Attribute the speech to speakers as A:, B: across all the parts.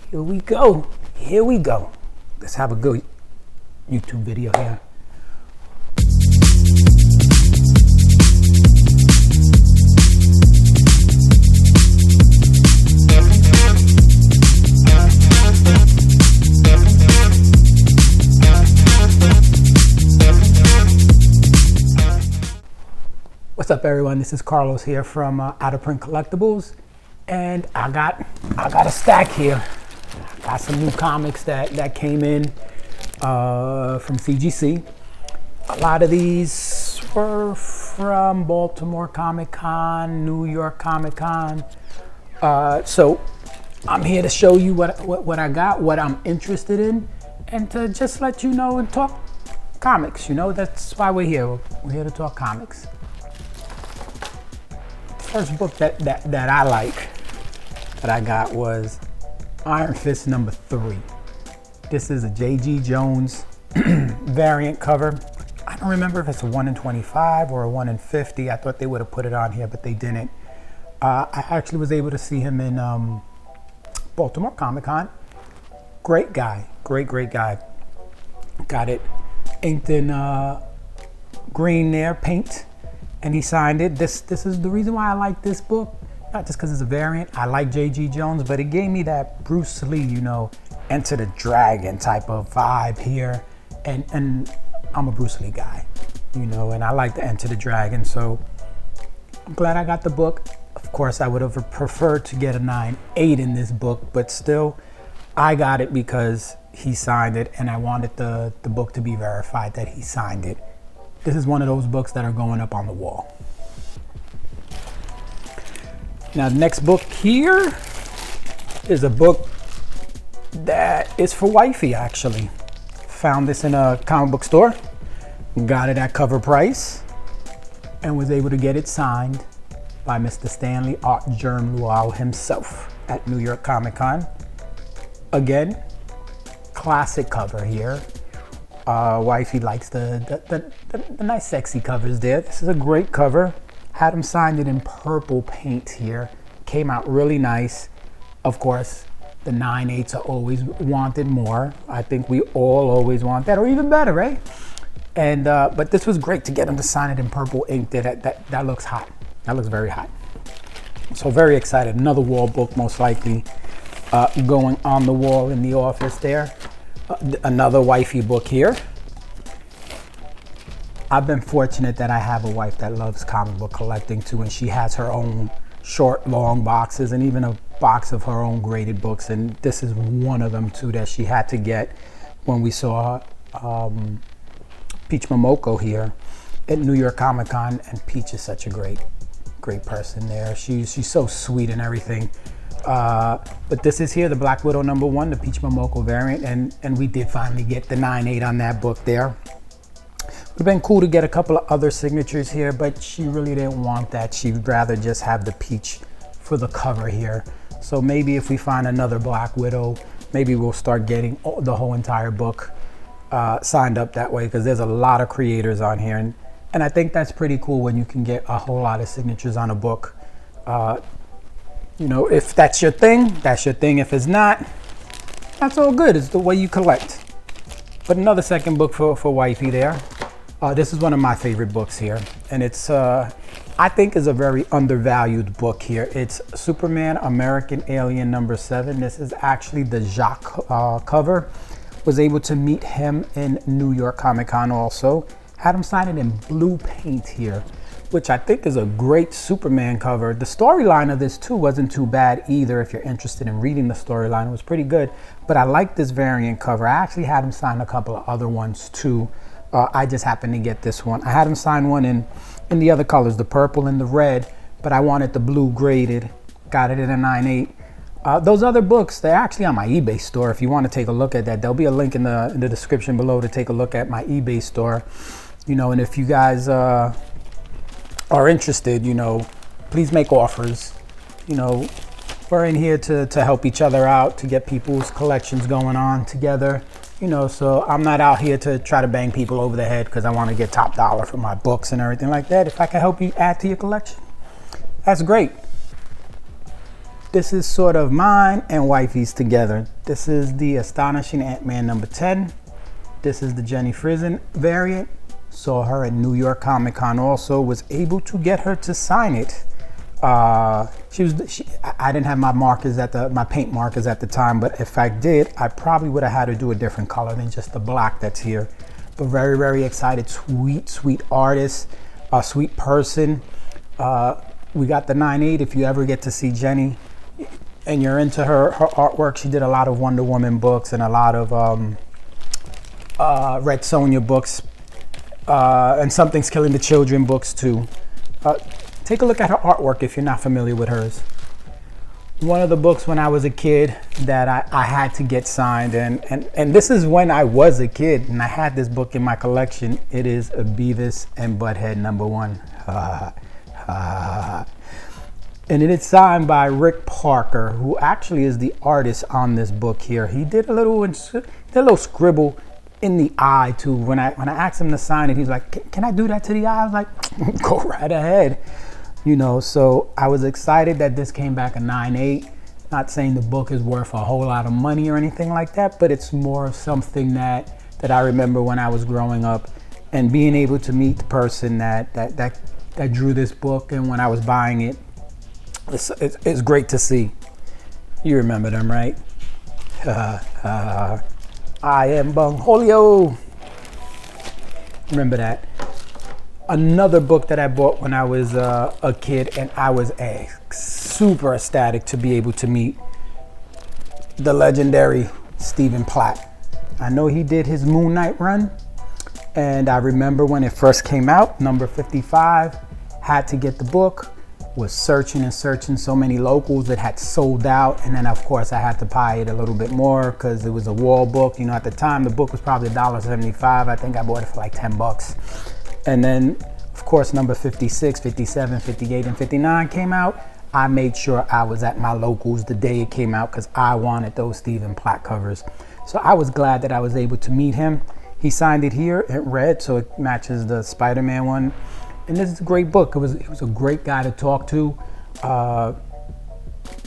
A: Here we go. Here we go. Let's have a good YouTube video here. What's up, everyone? This is Carlos here from Out of Print Collectibles, and I got a stack here. Got some new comics that came in from CGC. A lot of these were from Baltimore Comic Con, New York Comic Con. So I'm here to show you what I got, what I'm interested in, and to just let you know and talk comics. You know, that's why we're here. We're here to talk comics. First book that I like, that I got, was Iron Fist number 3. This is a J.G. Jones variant cover. I don't remember if it's a 1 in 25 or a 1 in 50. I thought they would have put it on here, but they didn't. I actually was able to see him in Baltimore Comic Con. Great guy, great guy. Got it inked in green there, paint. And he signed it. This is the reason why I like this book. Not just because it's a variant. I like J.G. Jones, but it gave me that Bruce Lee, you know, Enter the Dragon type of vibe here. And I'm a Bruce Lee guy, you know, and I like to Enter the Dragon. So I'm glad I got the book. Of course, I would have preferred to get a 9.8 in this book, but still, I got it because he signed it, and I wanted the book to be verified that he signed it. This is one of those books that are going up on the wall. Now, the next book here is a book that is for Wifey, actually. Found this in a comic book store, got it at cover price, and was able to get it signed by Mr. Stanley Art Germ Luau himself at New York Comic Con. Again, classic cover here. Wifey likes the nice sexy covers there. This is a great cover. Had him signed it in purple paint here. Came out really nice. Of course, the 9.8s are always wanted more. I think we all always want that, or even better, right? And but this was great to get him to sign it in purple ink. That looks hot. That looks very hot. So very excited. Another wall book, most likely, going on the wall in the office there. Another Wifey book here. I've been fortunate that I have a wife that loves comic book collecting too, and she has her own short, long boxes, and even a box of her own graded books, and this is one of them too that she had to get when we saw Peach Momoko here at New York Comic Con. And Peach is such a great person there. She's so sweet and everything. But this is here, the Black Widow number 1, the Peach Momoko variant, and we did finally get the 9.8 on that book there. Would have been cool to get a couple of other signatures here, but she really didn't want that. She'd rather just have the Peach for the cover here. So maybe if we find another Black Widow, maybe we'll start getting the whole entire book signed up that way, because there's a lot of creators on here, and I think that's pretty cool when you can get a whole lot of signatures on a book. You know, if that's your thing, that's your thing. If it's not, that's all good. It's the way you collect. But another second book for Wifey there. This is one of my favorite books here, and it's I think is a very undervalued book here. It's Superman American Alien number 7. This is actually the Jacques cover. Was able to meet him in New York Comic Con also. Had him sign it in blue paint here, which I think is a great Superman cover. The storyline of this too wasn't too bad either. If you're interested in reading the storyline, it was pretty good. But I like this variant cover. I actually had him sign a couple of other ones too. I just happened to get this one. I had him sign one in the other colors, the purple and the red, but I wanted the blue graded. Got it in a 9.8. Those other books, they're actually on my eBay store. If you want to take a look at that, there'll be a link in the description below to take a look at my eBay store. You know, and if you guys are interested, you know, please make offers. You know, we're in here to help each other out, to get people's collections going on together. You know, so I'm not out here to try to bang people over the head because I want to get top dollar for my books and everything like that. If I can help you add to your collection, that's great. this is sort of mine and Wifey's together. This is the Astonishing Ant-Man number 10. This is the Jenny Frison variant. Saw her at New York Comic Con also, was able to get her to sign it. I didn't have my markers my paint markers at the time, but if I did, I probably would have had to do a different color than just the black that's here. But very, very excited. Sweet artist, a sweet person. We got the 9/8. If you ever get to see Jenny and you're into her artwork, she did a lot of Wonder Woman books and a lot of Red Sonja books, and Something's Killing the Children books too. Take a look at her artwork if you're not familiar with hers. One of the books when I was a kid that I had to get signed, and this is when I was a kid and I had this book in my collection. It is a Beavis and Butthead number 1. And it is signed by Rick Parker, who actually is the artist on this book here. He did a little scribble in the eye too. When I asked him to sign it, he's like, can I do that to the eye? I was like, go right ahead. You know, so I was excited that this came back a 9/8. Not saying the book is worth a whole lot of money or anything like that, but it's more of something that I remember when I was growing up and being able to meet the person that drew this book, and when I was buying it, it's great to see. You remember them, right? I am Bungholio. Remember that. Another book that I bought when I was a kid, and I was super ecstatic to be able to meet the legendary Stephen Platt. I know he did his Moon Knight run, and I remember when it first came out, number 55, had to get the book, was searching and searching so many locals that had sold out, and then of course I had to buy it a little bit more because it was a wall book. You know, at the time the book was probably $1.75. I think I bought it for like $10. And then, of course, number 56, 57, 58, and 59 came out. I made sure I was at my locals the day it came out because I wanted those Stephen Platt covers. So I was glad that I was able to meet him. He signed it here in red, so it matches the Spider-Man one. And this is a great book. He was a great guy to talk to.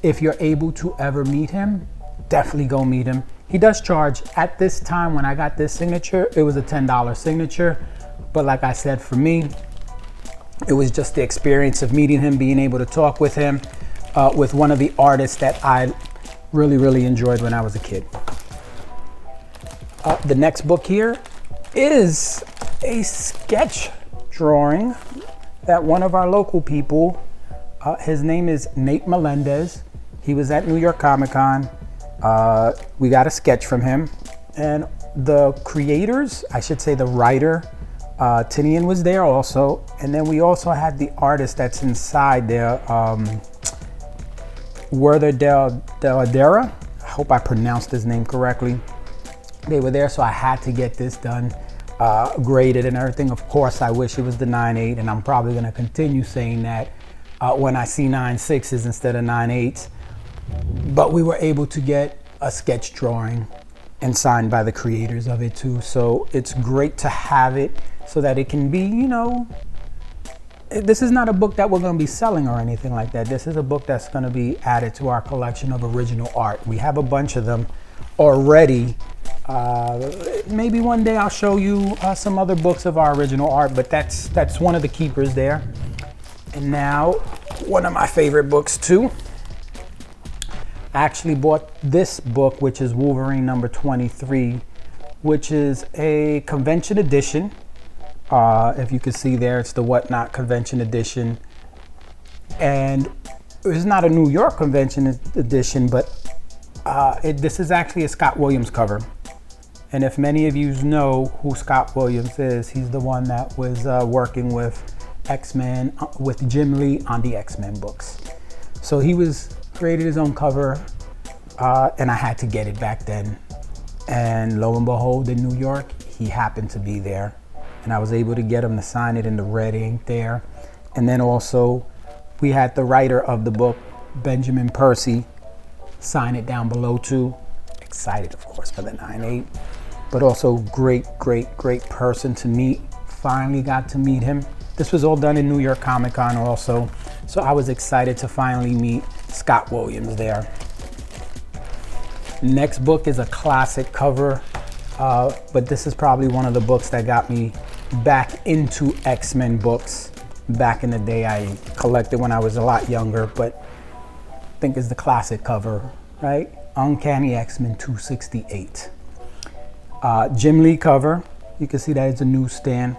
A: If you're able to ever meet him, definitely go meet him. He does charge. At this time when I got this signature, it was a $10 signature. But like I said, for me, it was just the experience of meeting him, being able to talk with him, with one of the artists that I really, really enjoyed when I was a kid. The next book here is a sketch drawing that one of our local people, his name is Nate Melendez. He was at New York Comic Con. We got a sketch from him, and the creators, I should say the writer, Tinian was there also, and then we also had the artist that's inside there, Werther Deladera. I hope I pronounced his name correctly. They were there, so I had to get this done, graded and everything. Of course, I wish it was the 9/8, and I'm probably going to continue saying that when I see 9/6s instead of 9/8s. But we were able to get a sketch drawing and signed by the creators of it too. So it's great to have it so that it can be, you know, this is not a book that we're going to be selling or anything like that. This is a book that's going to be added to our collection of original art. We have a bunch of them already. Maybe one day I'll show you some other books of our original art, but that's one of the keepers there. And now one of my favorite books too. I actually bought this book, which is Wolverine number 23, which is a convention edition. If you can see there, it's the Whatnot convention edition. And it's not a New York convention edition, but this is actually a Scott Williams cover. And if many of you know who Scott Williams is, he's the one that was working with X-Men, with Jim Lee on the X-Men books. So he created his own cover, and I had to get it back then. And lo and behold, in New York, he happened to be there. And I was able to get him to sign it in the red ink there. And then also, we had the writer of the book, Benjamin Percy, sign it down below too. Excited, of course, for the 9/8. But also great person to meet. Finally got to meet him. This was all done in New York Comic Con also. So I was excited to finally meet Scott Williams there. Next book is a classic cover, but this is probably one of the books that got me back into X-Men books. Back in the day, I collected when I was a lot younger, but I think it's the classic cover, right? Uncanny X-Men 268. Jim Lee cover. You can see that it's a newsstand,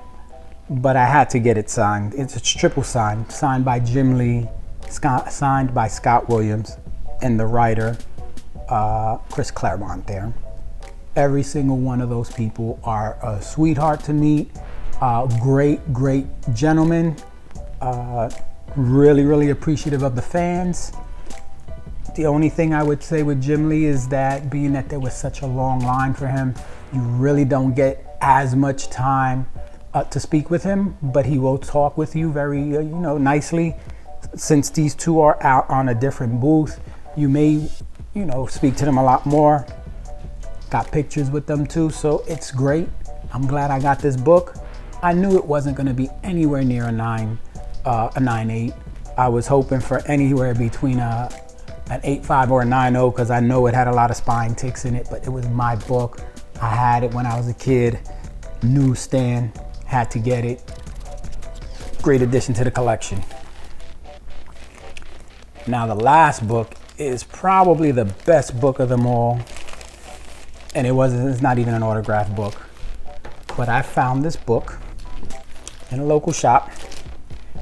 A: but I had to get it signed. It's triple signed by Jim Lee, signed by Scott Williams, and the writer, Chris Claremont there. Every single one of those people are a sweetheart to meet. Great gentlemen. Really appreciative of the fans. The only thing I would say with Jim Lee is that being that there was such a long line for him, you really don't get as much time to speak with him, but he will talk with you very, nicely. Since these two are out on a different booth, you may, speak to them a lot more. Got pictures with them too, so it's great. I'm glad I got this book. I knew it wasn't going to be anywhere near a 9.8. I was hoping for anywhere between an 8.5 or a 9.0 because I know it had a lot of spine ticks in it, but it was my book. I had it when I was a kid. Newsstand, had to get it. Great addition to the collection. Now the last book is probably the best book of them all, and it's not even an autographed book, but I found this book in a local shop,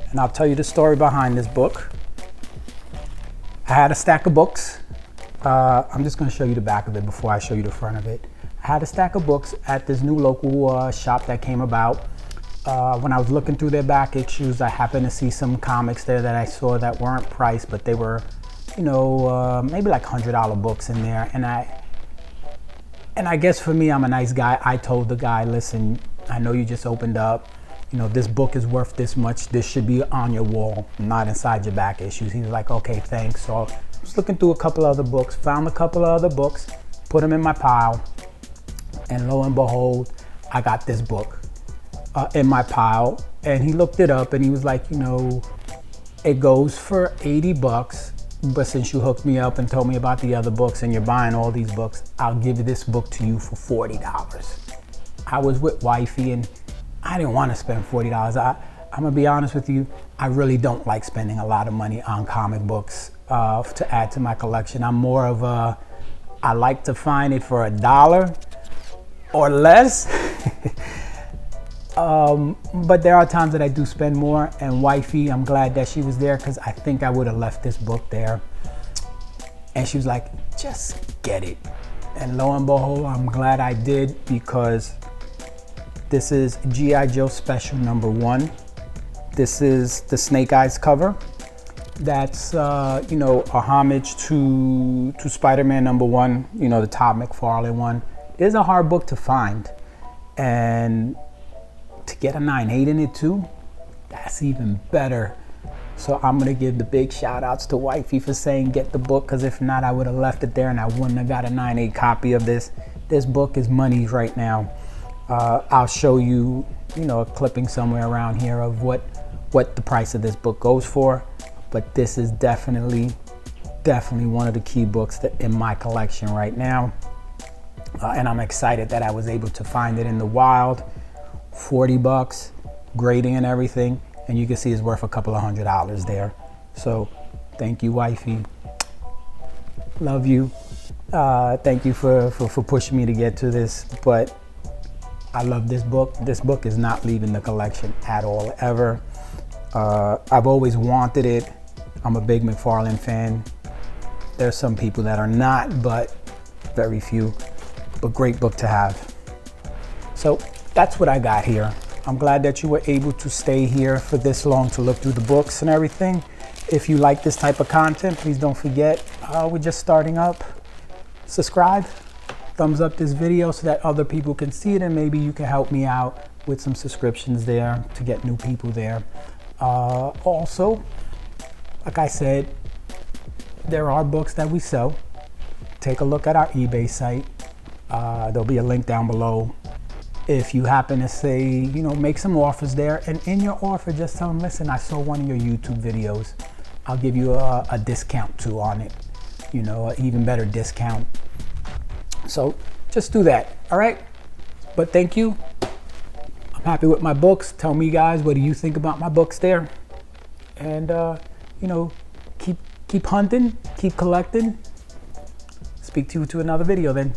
A: and I'll tell you the story behind this book. I had a stack of books. I'm just going to show you the back of it before I show you the front of it. I had a stack of books at this new local shop that came about. When I was looking through their back issues, I happened to see some comics there that I saw that weren't priced, but they were, maybe like $100 books in there. And I guess for me, I'm a nice guy. I told the guy, listen, I know you just opened up. This book is worth this much. This should be on your wall, not inside your back issues. He was like, okay, thanks. So I was looking through a couple other books, found a couple of other books, put them in my pile, and lo and behold, I got this book in my pile. And he looked it up and he was like, it goes for $80, but since you hooked me up and told me about the other books and you're buying all these books, I'll give this book to you for $40. I was with Wifey and I didn't want to spend $40. I'm gonna be honest with you, I really don't like spending a lot of money on comic books to add to my collection. I'm more of I like to find it for $1 or less. But there are times that I do spend more, and Wifey, I'm glad that she was there because I think I would have left this book there. And she was like, just get it. And lo and behold, I'm glad I did, because this is G.I. Joe Special #1. This is the Snake Eyes cover. That's, a homage to Spider-Man #1, the Todd McFarlane one. It is a hard book to find. And to get a 9.8 in it too, that's even better. So I'm gonna give the big shout outs to Wifey for saying get the book, because if not, I would have left it there and I wouldn't have got a 9.8 copy of this. This book is money right now. I'll show you, a clipping somewhere around here of what the price of this book goes for. But this is definitely one of the key books that in my collection right now. And I'm excited that I was able to find it in the wild. $40, grading and everything. And you can see it's worth a couple of $100 there. So thank you, Wifey. Love you. Thank you for pushing me to get to this. But I love this book. This book is not leaving the collection at all, ever. I've always wanted it. I'm a big McFarlane fan. There's some people that are not, but very few. But great book to have. So that's what I got here. I'm glad that you were able to stay here for this long to look through the books and everything. If you like this type of content, please don't forget, we're just starting up. Subscribe, thumbs up this video so that other people can see it, and maybe you can help me out with some subscriptions there to get new people there. Also, like I said, there are books that we sell. Take a look at our eBay site. There'll be a link down below. If you happen to say, make some offers there, and in your offer, just tell them, listen, I saw one of your YouTube videos I'll give you a discount too on it, you know, an even better discount. So just do that, all right? But thank you. I'm happy with my books. Tell me, guys, what do you think about my books there? And you know, keep hunting, keep collecting. Speak to you to another video then.